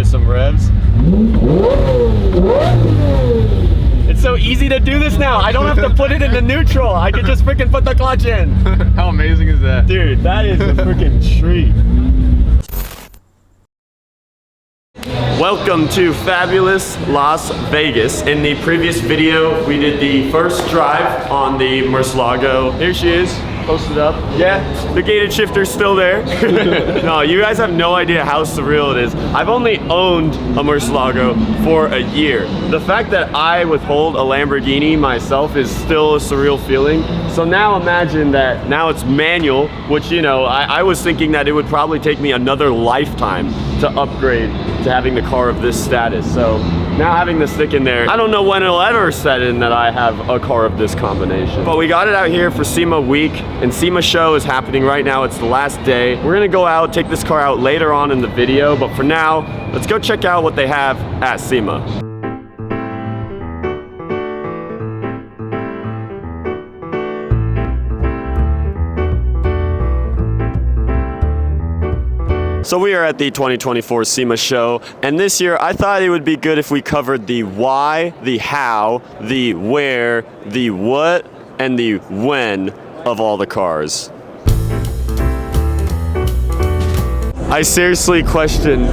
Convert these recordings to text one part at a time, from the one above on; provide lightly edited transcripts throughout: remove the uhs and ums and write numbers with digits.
some revs. It's so easy to do this now. I don't have to put it into neutral. I can just freaking put the clutch in. How amazing is that? Dude, that is a freaking treat. Welcome to fabulous Las Vegas. In the previous video, we did the first drive on the Murcielago. Here she is, posted up. Yeah, the gated shifter's still there. No, you guys have no idea how surreal it is. I've only owned a Murcielago for a year. The fact that I withhold a Lamborghini myself is still a surreal feeling. So now imagine that now it's manual, which, you know, I was thinking that it would probably take me another lifetime to upgrade to having the car of this status. So now having the stick in there, I don't know when it'll ever set in that I have a car of this combination. But we got it out here for SEMA week, and SEMA show is happening right now. It's the last day. We're gonna go out, take this car out later on in the video, but for now, let's go check out what they have at SEMA. So we are at the 2024 SEMA show, and this year I thought it would be good if we covered the why, the how, the where, the what, and the when of all the cars. I seriously question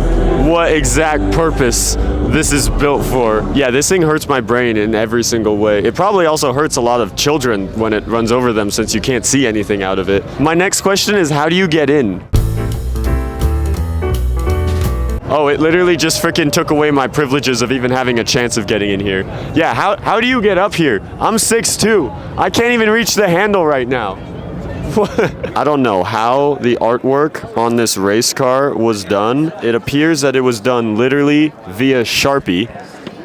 what exact purpose this is built for. Yeah, this thing hurts my brain in every single way. It probably also hurts a lot of children when it runs over them since you can't see anything out of it. My next question is, how do you get in? Oh, it literally just freaking took away my privileges of even having a chance of getting in here. Yeah, how do you get up here? I'm 6'2". I can't even reach the handle right now. I don't know how the artwork on this race car was done. It appears that it was done literally via Sharpie,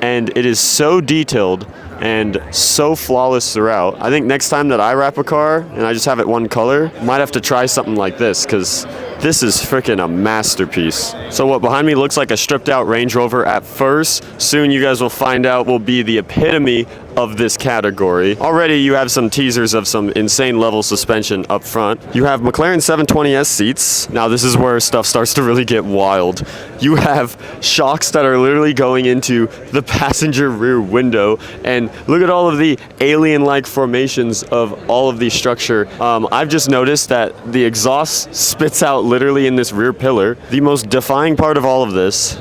and it is so detailed and so flawless throughout. I think next time that I wrap a car and I just have it one color, might have to try something like this, because this is freaking a masterpiece. So what behind me looks like a stripped out Range Rover at first, soon you guys will find out will be the epitome of this category. Already you have some teasers of some insane level suspension up front. You have McLaren 720S seats. Now this is where stuff starts to really get wild. You have shocks that are literally going into the passenger rear window, and look at all of the alien-like formations of all of the structure. I've just noticed that the exhaust spits out literally in this rear pillar. The most defying part of all of this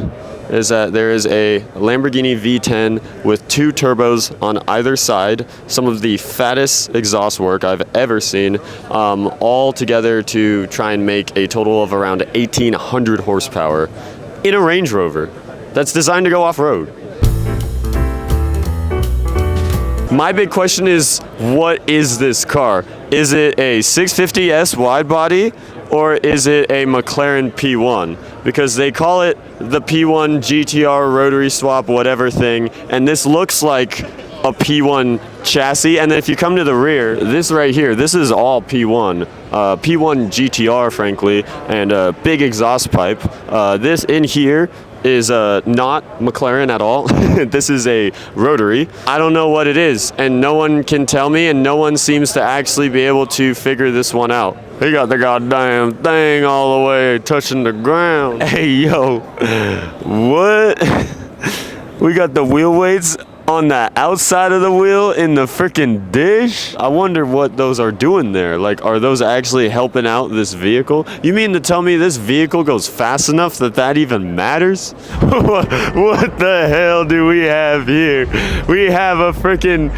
is that there is a Lamborghini V10 with 2 turbos on either side, some of the fattest exhaust work I've ever seen, all together to try and make a total of around 1,800 horsepower in a Range Rover that's designed to go off-road. My big question is, what is this car? Is it a 650S wide body, or is it a McLaren P1? Because they call it the P1 GTR rotary swap whatever thing, and this looks like a P1 chassis. And then if you come to the rear, this right here, this is all P1. P1 GTR, frankly, and a big exhaust pipe. This in here is not McLaren at all. This is a rotary. I don't know what it is, and no one can tell me, and no one seems to actually be able to figure this one out. He got the goddamn thing all the way touching the ground. Hey, yo, what? We got the wheel weights on the outside of the wheel in the freaking dish? I wonder what those are doing there. Like, are those actually helping out this vehicle? You mean to tell me this vehicle goes fast enough that that even matters? What the hell do we have here? We have a freaking...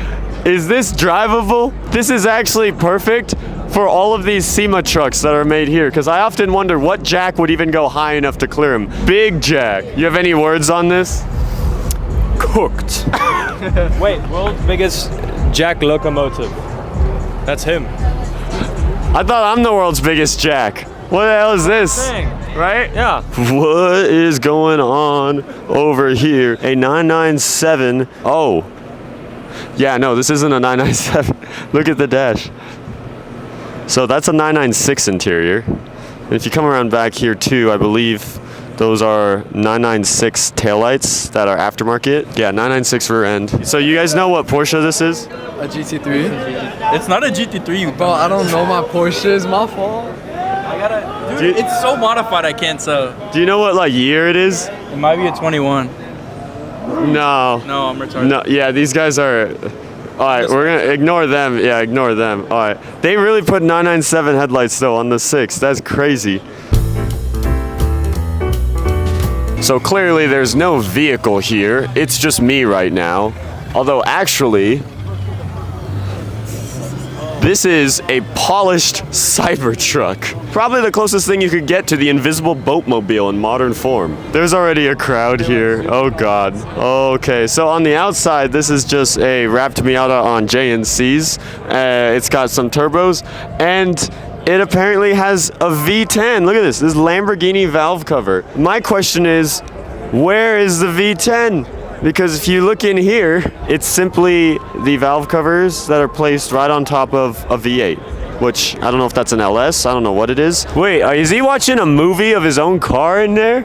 Is this drivable? This is actually perfect for all of these SEMA trucks that are made here, because I often wonder what jack would even go high enough to clear him. Big jack. You have any words on this? Cooked. Wait, world's biggest jack locomotive. That's him. I thought I'm the world's biggest jack. What the hell is this? Right? Yeah. What is going on over here? A 997. Oh. Yeah, no, this isn't a 997. Look at the dash. So that's a 996 interior. And if you come around back here too, I believe those are 996 taillights that are aftermarket. Yeah, 996 rear end. So you guys know what Porsche this is? A GT3? It's not a GT3, Bro, I don't know my Porsches, my fault. I gotta, It's so modified, I can't tell. Do you know what like year it is? It might be a 21. No. No, I'm retarded. No, yeah, these guys are. All right, we're gonna ignore them. Yeah, ignore them. All right, they really put 997 headlights though on the 6. That's crazy. So clearly there's no vehicle here. It's just me right now. Although actually, this is a polished Cybertruck. Probably the closest thing you could get to the invisible boatmobile in modern form. There's already a crowd here. Oh God. Okay, so on the outside, this is just a wrapped Miata on JNCs. It's got some turbos, and it apparently has a V10. Look at this Lamborghini valve cover. My question is, where is the V10? Because if you look in here, it's simply the valve covers that are placed right on top of a V8, which I don't know if that's an LS, I don't know what it is. Wait, is he watching a movie of his own car in there?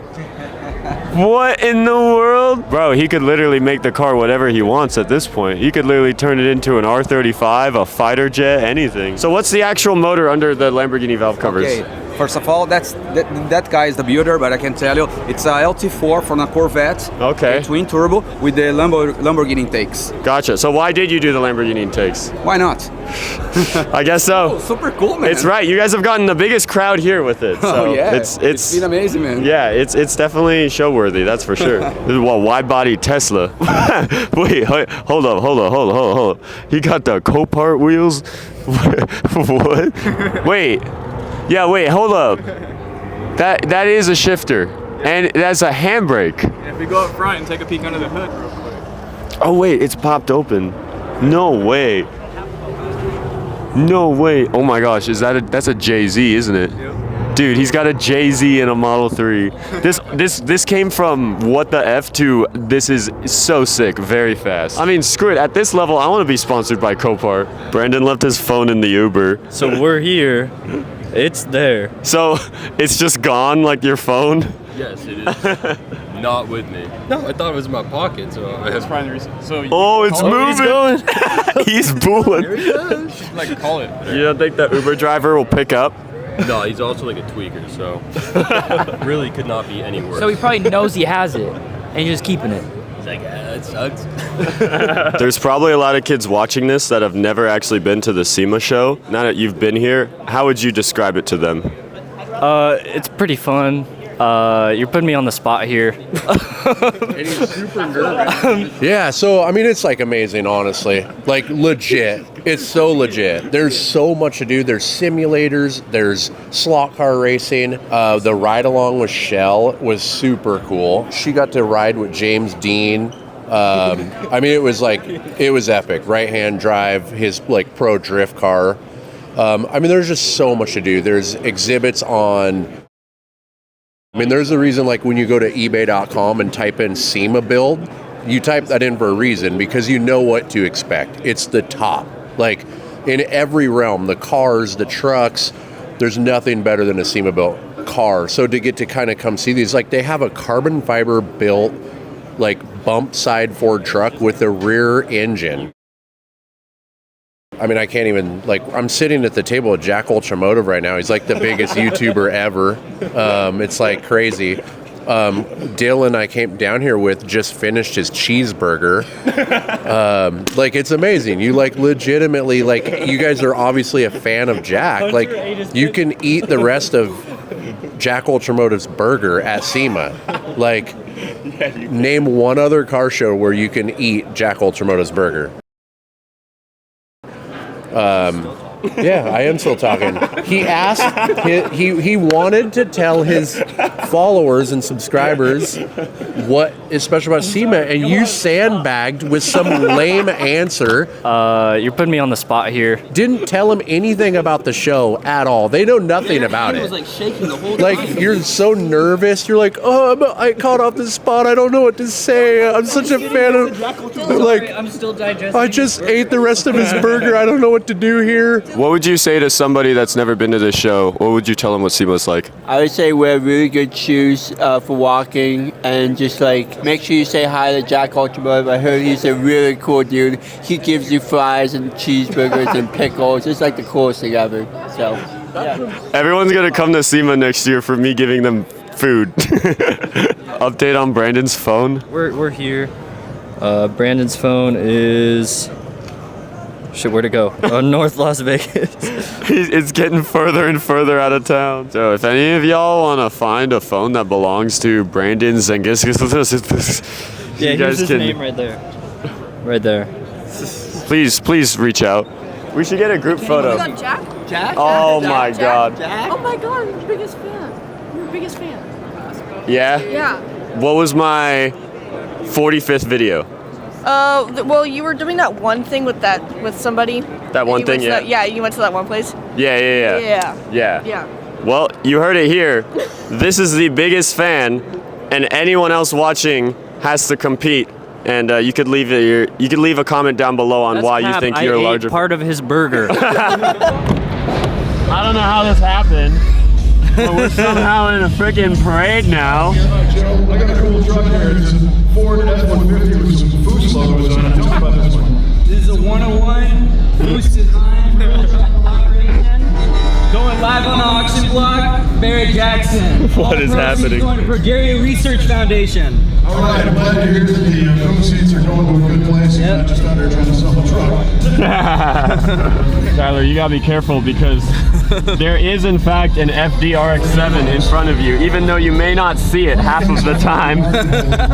What in the world? Bro, he could literally make the car whatever he wants at this point. He could literally turn it into an R35, a fighter jet, anything. So what's the actual motor under the Lamborghini valve covers? Okay. First of all, that guy is the builder, but I can tell you, it's a LT4 from a Corvette. Okay. Twin turbo with the Lamborghini intakes. Gotcha. So why did you do the Lamborghini intakes? Why not? I guess so. Oh, super cool, man. It's right. You guys have gotten the biggest crowd here with it. So oh yeah. It's been amazing, man. Yeah, it's definitely show worthy. That's for sure. This is what wide body Tesla. Wait, hold up. He got the Copart wheels. What? Wait. Yeah, wait, hold up. That is a shifter, and that's a handbrake. And if we go up front and take a peek under the hood real quick. Oh wait, it's popped open. No way. No way. Oh my gosh, that's a Jay-Z, isn't it? Yep. Dude, he's got a Jay-Z in a Model 3. This came from what the F to this is so sick, very fast. I mean, screw it. At this level, I want to be sponsored by Copart. Brandon left his phone in the Uber. So we're here. It's there. So it's just gone, like your phone? Yes, it is. Not with me. No, I thought it was in my pocket, so I have. Trying to reset. So It's moving. He's booling. Here he is. like call it. You don't think the Uber driver will pick up? No, he's also like a tweaker, so really could not be any worse. So he probably knows he has it, and he's just keeping it. He's like, that sucks. There's probably a lot of kids watching this that have never actually been to the SEMA show. Now that you've been here, how would you describe it to them? It's pretty fun. You're putting me on the spot here. And he's super nervous. Yeah, so I mean, it's like amazing, honestly. Like legit. It's so legit. There's so much to do. There's simulators, there's slot car racing. The ride along with Shell was super cool. She got to ride with James Dean. I mean, it was epic. Right hand drive, his like pro drift car. I mean, there's just so much to do. There's exhibits on. I mean, there's a reason, like, when you go to ebay.com and type in SEMA build, you type that in for a reason, because you know what to expect. It's the top. Like, in every realm, the cars, the trucks, there's nothing better than a SEMA built car. So to get to kind of come see these, like, they have a carbon fiber built, like, bump side Ford truck with a rear engine. I mean, I can't even, like, I'm sitting at the table with JackUltraMotive right now. He's like the biggest YouTuber ever. It's like crazy. Dylan I came down here with just finished his cheeseburger. Like, it's amazing. You, like, legitimately, like, you guys are obviously a fan of Jack. Like, you can eat the rest of JackUltraMotive's burger at SEMA. Like, name one other car show where you can eat JackUltraMotive's burger. Yeah, I am still talking. He asked, he wanted to tell his followers and subscribers what is special about SEMA, and you sandbagged with some lame answer. You're putting me on the spot here. Didn't tell him anything about the show at all. They know nothing about it. He was like shaking the whole time. Like, you're so nervous. You're like, I caught off the spot. I don't know what to say. I'm such a fan of, like, I'm still digesting. I just ate the rest of his burger. I don't know what to do here. What would you say to somebody that's never been to this show? What would you tell them what SEMA's like? I would say wear really good shoes for walking, and just like make sure you say hi to JackUltraMotive. I heard he's a really cool dude. He gives you fries and cheeseburgers and pickles. It's like the coolest thing ever. So Everyone's gonna come to SEMA next year for me giving them food. Update on Brandon's phone. We're here. Brandon's phone is... Shit, where'd it go? North Las Vegas. It's getting further and further out of town. So if any of y'all want to find a phone that belongs to Brandon Zengis, Yeah, you here's guys his can name right there. Right there. please reach out. We should get a group photo. You got Jack? Jack? Oh my God. Jack? Oh my God, I'm your biggest fan. I'm your biggest fan. Yeah? Yeah. What was my 45th video? Well, you were doing that one thing with somebody. That one You thing, went to yeah. yeah, you went to that one place. Yeah. Yeah. Well, you heard it here. This is the biggest fan, and anyone else watching has to compete. And you could leave a comment down below on why you think you're a larger. part of his burger. I don't know how this happened, but we're somehow in a freaking parade now. I got a cool truck here. It's a Ford F-150 with some Foose logos on it. Tell me about this one. This is a 101 Foose design collaboration. Going live on the auction block, Barrett Jackson. What is happening? Going to Bulgaria Research Foundation. All right, I'm glad to hear that the proceeds are going to a good place. You're not just out there trying to sell a truck. Tyler, you gotta be careful because there is in fact an FDRX7 in front of you, even though you may not see it half of the time.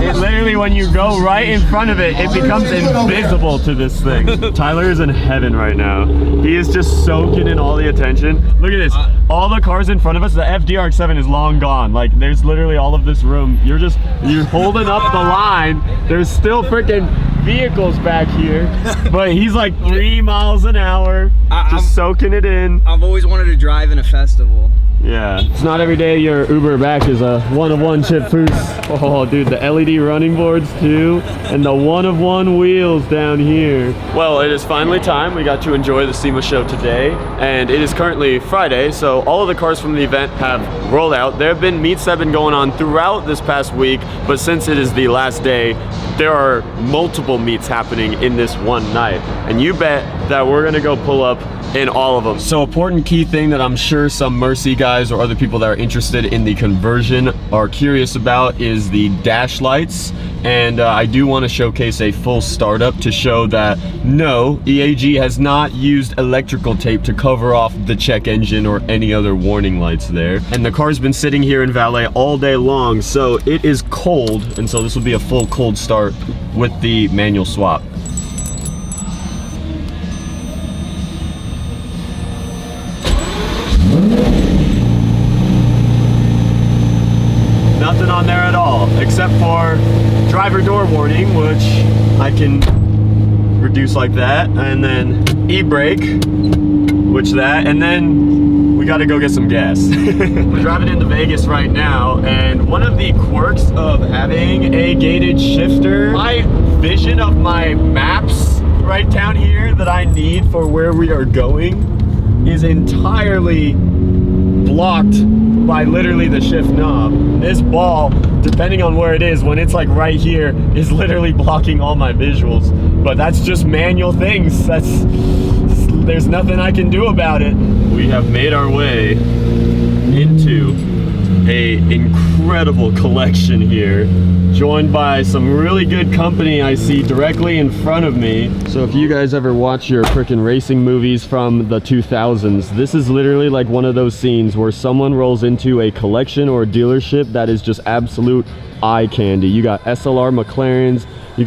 It literally, when you go right in front of it, it becomes invisible to this thing. Tyler is in heaven right now. He is just soaking in all the attention. Look at this. All the cars in front of us, the FDRX7 is long gone. Like, there's literally all of this room. You're holding up the line. There's still freaking vehicles back here, but he's like 3 miles an hour, just soaking it in. I've always wanted to drive in a festival. Yeah, it's not every day your Uber back is a one-of-one chip Foose. Oh, dude, the LED running boards too, and the one-of-one wheels down here. Well, it is finally time. We got to enjoy the SEMA show today, and it is currently Friday, so all of the cars from the event have rolled out. There have been meets that have been going on throughout this past week, but since it is the last day, there are multiple meets happening in this one night, and you bet that we're gonna go pull up in all of them. So important key thing that I'm sure some Mercy guys or other people that are interested in the conversion are curious about is the dash lights. And I do want to showcase a full startup to show that no, EAG has not used electrical tape to cover off the check engine or any other warning lights there. And the car's been sitting here in valet all day long, so it is cold, and so this will be a full cold start with the manual swap. Nothing on there at all, except for driver door warning, which I can reduce like that, and then e-brake, which that, and then we gotta go get some gas. We're driving into Vegas right now, and one of the quirks of having a gated shifter, my vision of my maps right down here that I need for where we are going is entirely blocked by literally the shift knob. This ball, depending on where it is, when it's like right here, is literally blocking all my visuals. But that's just manual things. There's nothing I can do about it. We have made our way into a incredible collection here, joined by some really good company I see directly in front of me. So if you guys ever watch your frickin' racing movies from the 2000s, this is literally like one of those scenes where someone rolls into a collection or a dealership that is just absolute eye candy. You got SLR McLarens, you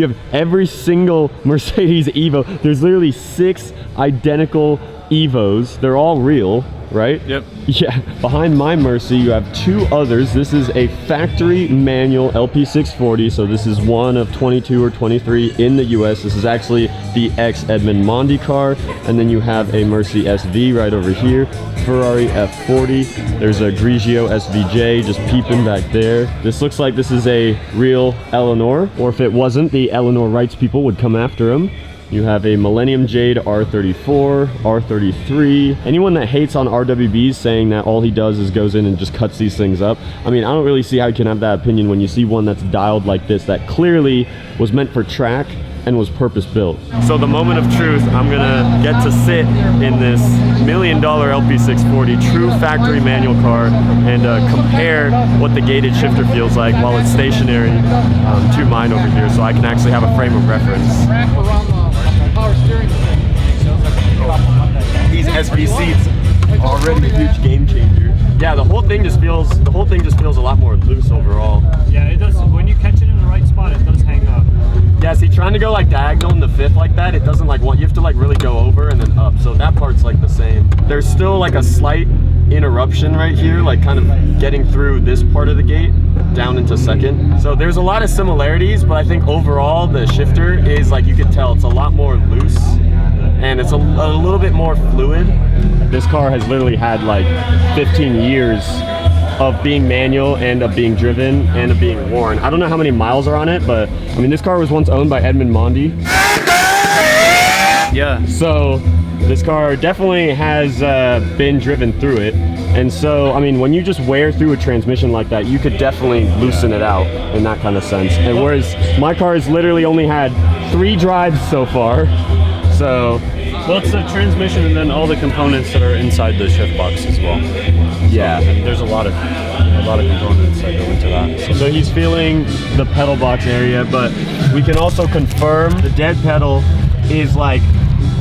have every single Mercedes Evo. There's literally 6 identical Evos. They're all real, right? Yep. Yeah, behind my Mercy you have 2 others. This is a factory manual LP640, so this is one of 22 or 23 in the US. This is actually the ex-Edmond Mondi car, and then you have a Mercy SV right over here, Ferrari F40. There's a Grigio SVJ just peeping back there. This looks like this is a real Eleanor, or if it wasn't, the Eleanor rights people would come after him. You have a Millennium Jade R34, R33. Anyone that hates on RWBs saying that all he does is goes in and just cuts these things up, I mean, I don't really see how you can have that opinion when you see one that's dialed like this that clearly was meant for track and was purpose built. So the moment of truth, I'm gonna get to sit in this $1 million LP640 true factory manual car and compare what the gated shifter feels like while it's stationary to mine over here, so I can actually have a frame of reference. These SV seats already a huge game changer. Yeah, the whole thing just feels a lot more loose overall. Yeah, it does. When you catch it in the right spot, it does hang up. Yeah, see, trying to go like diagonal in the fifth like that, it doesn't like want, you have to like really go over and then up. So that part's like the same. There's still like a slight interruption right here, like kind of getting through this part of the gate down into second. So there's a lot of similarities, but I think overall the shifter is like, you can tell it's a lot more loose and it's a little bit more fluid. This car has literally had like 15 years of being manual and of being driven and of being worn. I don't know how many miles are on it, but I mean, this car was once owned by Edmund Mondi. Yeah. So this car definitely has been driven through it. And so, I mean, when you just wear through a transmission like that, you could definitely loosen it out in that kind of sense. And whereas my car has literally only had 3 drives so far. So, well, it's the transmission and then all the components that are inside the shift box as well. Yeah, so, there's a lot of components that go into that. So he's feeling the pedal box area, but we can also confirm the dead pedal is like,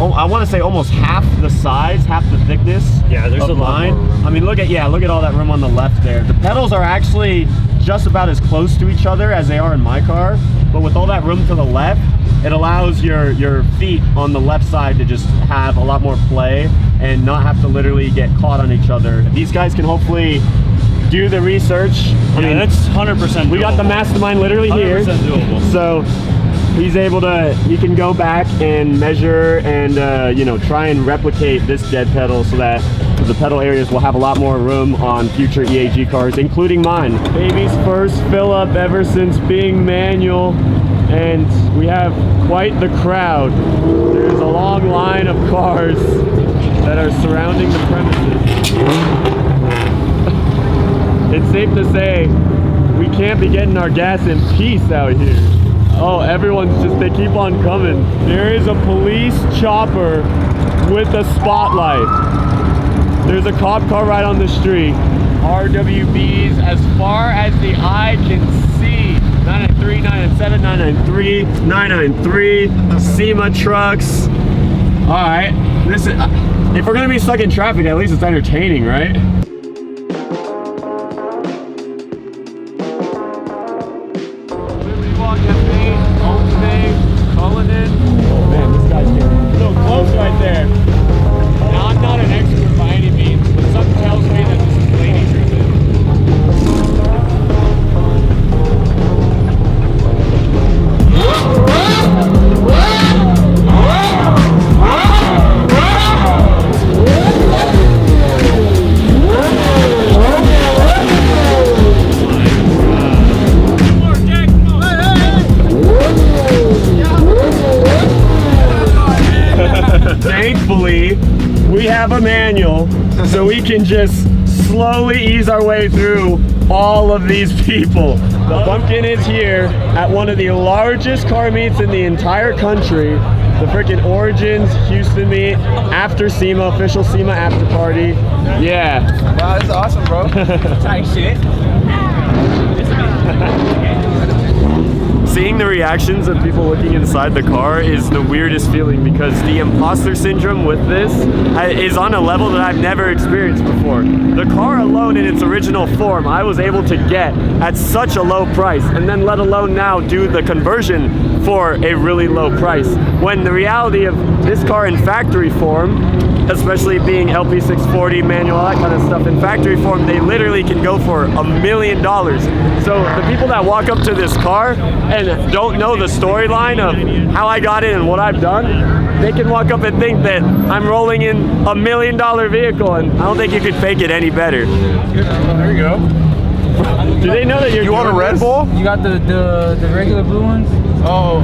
I want to say almost half the size, half the thickness. Yeah, there's a lot more room. I mean, look at all that room on the left there. The pedals are actually just about as close to each other as they are in my car, but with all that room to the left, it allows your feet on the left side to just have a lot more play and not have to literally get caught on each other. These guys can hopefully do the research. I mean, that's 100% doable. We got the mastermind literally here. 100% doable. So he can go back and measure and you know, try and replicate this dead pedal so that the pedal areas will have a lot more room on future EAG cars, including mine. Baby's first fill up ever since being manual, and we have quite the crowd. There's a long line of cars that are surrounding the premises. It's safe to say we can't be getting our gas in peace out here. Oh, everyone's just, they keep on coming. There is a police chopper with a spotlight. There's a cop car right on the street. RWBs as far as the eye can see. 993, 997, 993, 993, SEMA trucks. All right, this is, if we're gonna be stuck in traffic, at least it's entertaining, right? Oh man, this guy's getting a little close right there. Now, I'm not an expert by any means, but something tells me that this is lady driven. Thankfully, we have a manual, so we can just slowly ease our way through all of these people. The Bumpkin is here at one of the largest car meets in the entire country. The freaking Origins Houston meet after SEMA, official SEMA after party. Yeah. Wow, this is awesome, bro. Tight shit. Seeing the reactions of people looking inside the car is the weirdest feeling, because the imposter syndrome with this is on a level that I've never experienced before. The car alone in its original form, I was able to get at such a low price, and then let alone now do the conversion for a really low price. When the reality of this car in factory form, especially being LP640 manual, all that kind of stuff, in factory form, they literally can go for $1 million. So the people that walk up to this car and don't know the storyline of how I got in and what I've done, they can walk up and think that I'm rolling in $1 million vehicle, and I don't think you could fake it any better. There you go. Do they know that you're You want a Red Bull? You got the regular blue ones? Oh,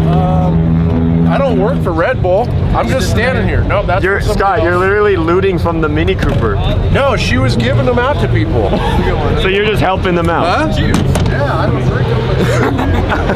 I don't work for Red Bull. I'm just standing here. No, that's You're Scott, you're literally looting from the Mini Cooper. No, she was giving them out to people. So you're just helping them out. Huh? Yeah, I don't drink them.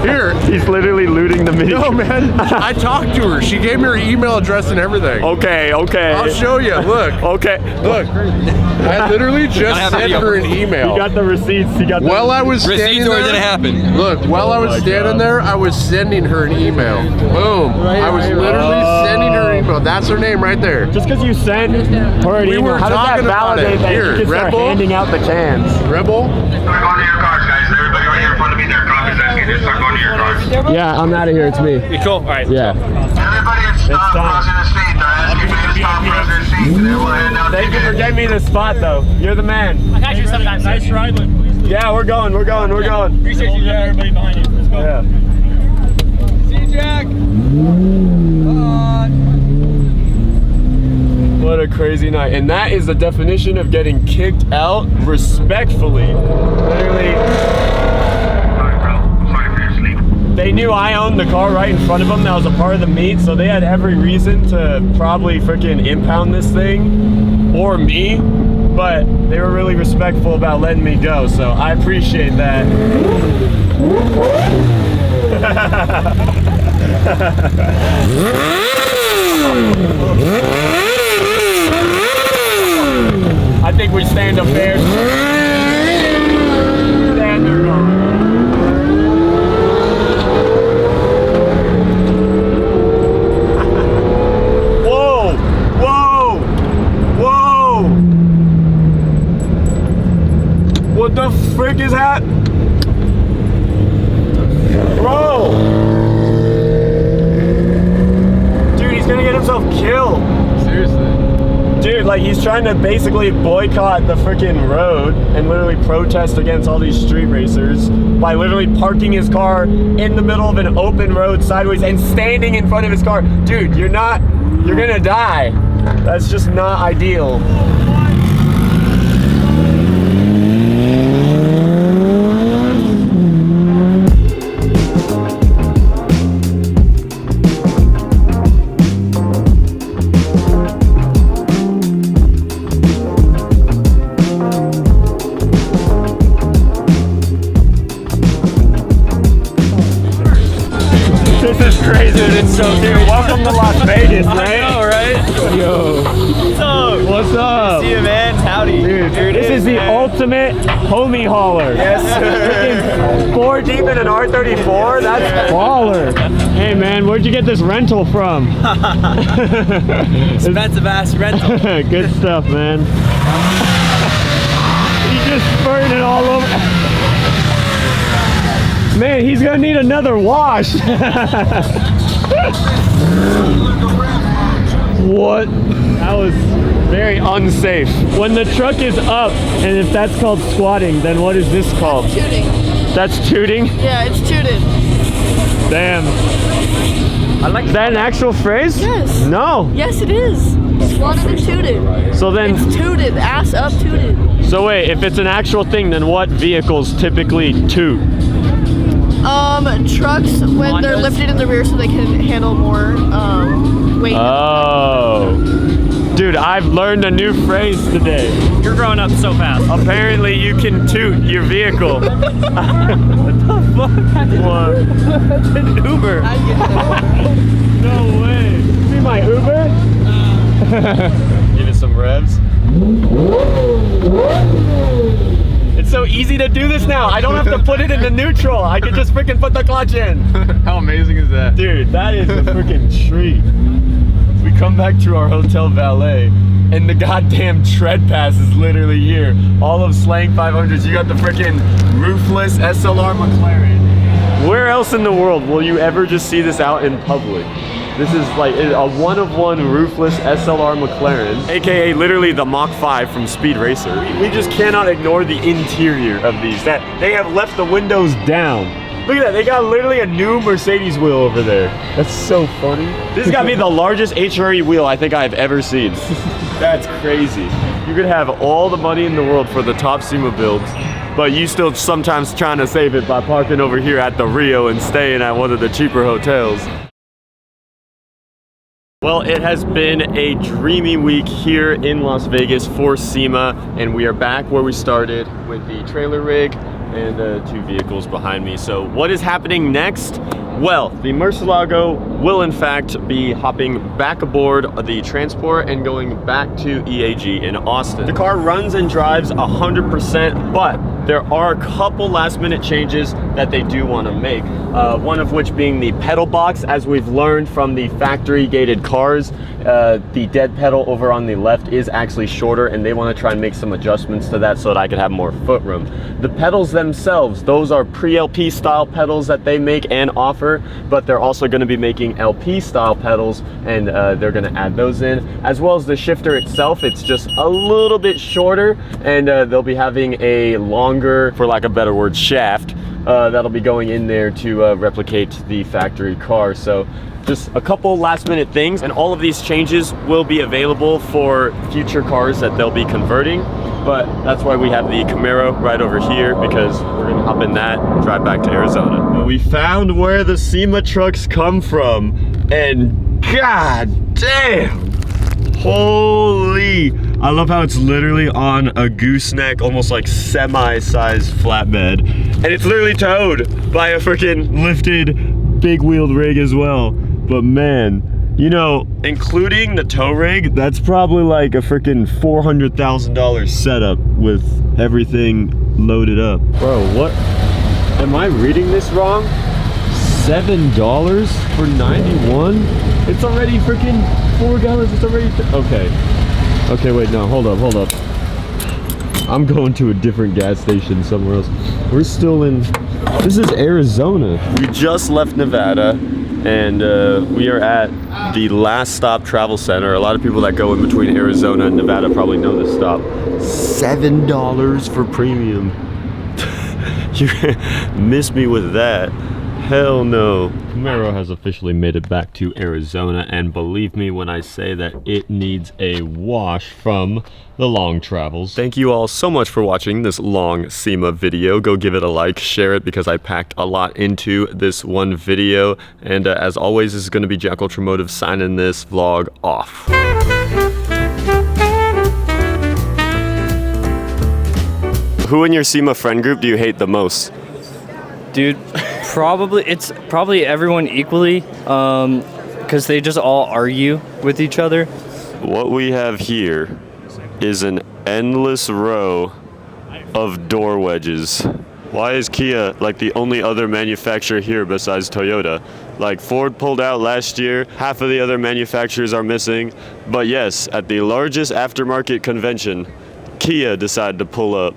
Here, He's literally looting the mini. No, man. I talked to her. She gave me her email address and everything. Okay, okay. I'll show you. Look. Okay. Look. I literally just sent her an email. You got the receipts. You got the While I was standing there, didn't happen. Look, while I was standing there, I was sending her an email. Boom. I was literally sending her an email. That's her name right there. Just because you sent her an We email, were how does that talking about validate it. that Here, you can Red start Bull? handing out the cans? Rebel? Start going to your cars, guys. Everybody right here in front of me, their copies asking you to start going to your cars. Yeah, I'm out of here. It's me. You cool? All right. Yeah. Everybody stop crossing the street. They're asking you to stop crossing the street. They will hand out Thank you for tickets. getting me the spot, though. You're the man. I got you sometimes. Nice ride, but please. Yeah, we're going. We're going. We're going. Appreciate you, everybody behind you. Let's go. Yeah. See you, Jack. What a crazy night. And that is the definition of getting kicked out respectfully. Literally. Sorry, bro. Sorry for your sleep. They knew I owned the car right in front of them that was a part of the meet, so they had every reason to probably freaking impound this thing, or me, but they were really respectful about letting me go, so I appreciate that. I think we stand a fair standard on. Whoa! Whoa! Whoa! What the frick is that? Bro! Dude, he's gonna get himself killed. Seriously. Dude, like he's trying to basically boycott the freaking road and literally protest against all these street racers by literally parking his car in the middle of an open road sideways and standing in front of his car. Dude, you're gonna die. That's just not ideal. This is crazy. It's so dude. Welcome to Las Vegas, right? I know, right? Yo. What's up? What's up? See you, man. Howdy. Dude, Here it this is the man. ultimate homie hauler. Yes, sir. Freaking 4 deep in an R34? That's baller. Hey, man, where'd you get this rental from? Expensive ass rental. Good stuff, man. He just spurted it all over. Man, he's gonna need another wash. What? That was very unsafe. When the truck is up, and if that's called squatting, then what is this called? Tooting. That's tooting? Yeah, it's tooted. Damn. Is that an actual phrase? Yes. No. Yes, it is. Squatted and tooted. So then, It's tooted. Ass up tooted. so wait, if it's an actual thing, then what vehicles typically toot? Trucks when they're lifted in the rear so they can handle more weight. Oh. Dude, I've learned a new phrase today. You're growing up so fast. Apparently you can toot your vehicle. What the fuck? What? That's an Uber. No way. See my Uber? Give it some revs. It's so easy to do this now. I don't have to put it into neutral. I can just freaking put the clutch in. How amazing is that? Dude, that is a freaking treat. We come back to our hotel valet, and the goddamn tread pass is literally here. All of Slang 500s. You got the freaking roofless SLR McLaren. Where else in the world will you ever just see this out in public? This is like a one-of-one roofless SLR McLaren, aka literally the Mach 5 from Speed Racer. We just cannot ignore the interior of these. That they have left the windows down. Look at that, they got literally a new Mercedes wheel over there. That's so funny. This has got to be the largest HRE wheel I think I've ever seen. That's crazy. You could have all the money in the world for the top SEMA builds, but you still sometimes trying to save it by parking over here at the Rio and staying at one of the cheaper hotels. Well, it has been a dreamy week here in Las Vegas for SEMA, and we are back where we started with the trailer rig and 2 vehicles behind me. So what is happening next? Well, the Murcielago will in fact be hopping back aboard the transport and going back to EAG in Austin. The car runs and drives 100%, but there are a couple last minute changes that they do want to make. One of which being the pedal box. As we've learned from the factory gated cars, the dead pedal over on the left is actually shorter, and they want to try and make some adjustments to that so that I could have more foot room. The pedals themselves, those are pre-LP style pedals that they make and offer, but they're also going to be making LP style pedals, and they're going to add those in, as well as the shifter itself. It's just a little bit shorter, and they'll be having a longer, for lack of a better word, shaft that'll be going in there to replicate the factory car. So just a couple last minute things, and all of these changes will be available for future cars that they'll be converting. But that's why we have the Camaro right over here, because we're gonna hop in that and drive back to Arizona. We found where the SEMA trucks come from, and god damn, holy, I love how it's literally on a gooseneck, almost like semi-sized flatbed, and it's literally towed by a freaking lifted big wheeled rig as well. But man, you know, including the tow rig, that's probably like a freaking $400,000 setup with everything loaded up. Bro, what? Am I reading this wrong? $7 for 91? It's already freaking 4 gallons. It's already. Okay. Okay, wait, no, hold up. I'm going to a different gas station somewhere else. We're still in. This is Arizona. We just left Nevada, and we are at the Last Stop Travel Center. A lot of people that go in between Arizona and Nevada probably know this stop. $7 for premium. You miss me with that. Hell no. Camaro has officially made it back to Arizona, and believe me when I say that it needs a wash from the long travels. Thank you all so much for watching this long SEMA video. Go give it a like, share it, because I packed a lot into this one video. And as always, this is going to be JackUltraMotive signing this vlog off. Who in your SEMA friend group do you hate the most? Dude, it's probably everyone equally, because they just all argue with each other. What we have here is an endless row of door wedges. Why is Kia like the only other manufacturer here besides Toyota? Like Ford pulled out last year, half of the other manufacturers are missing, but yes, at the largest aftermarket convention, Kia decided to pull up.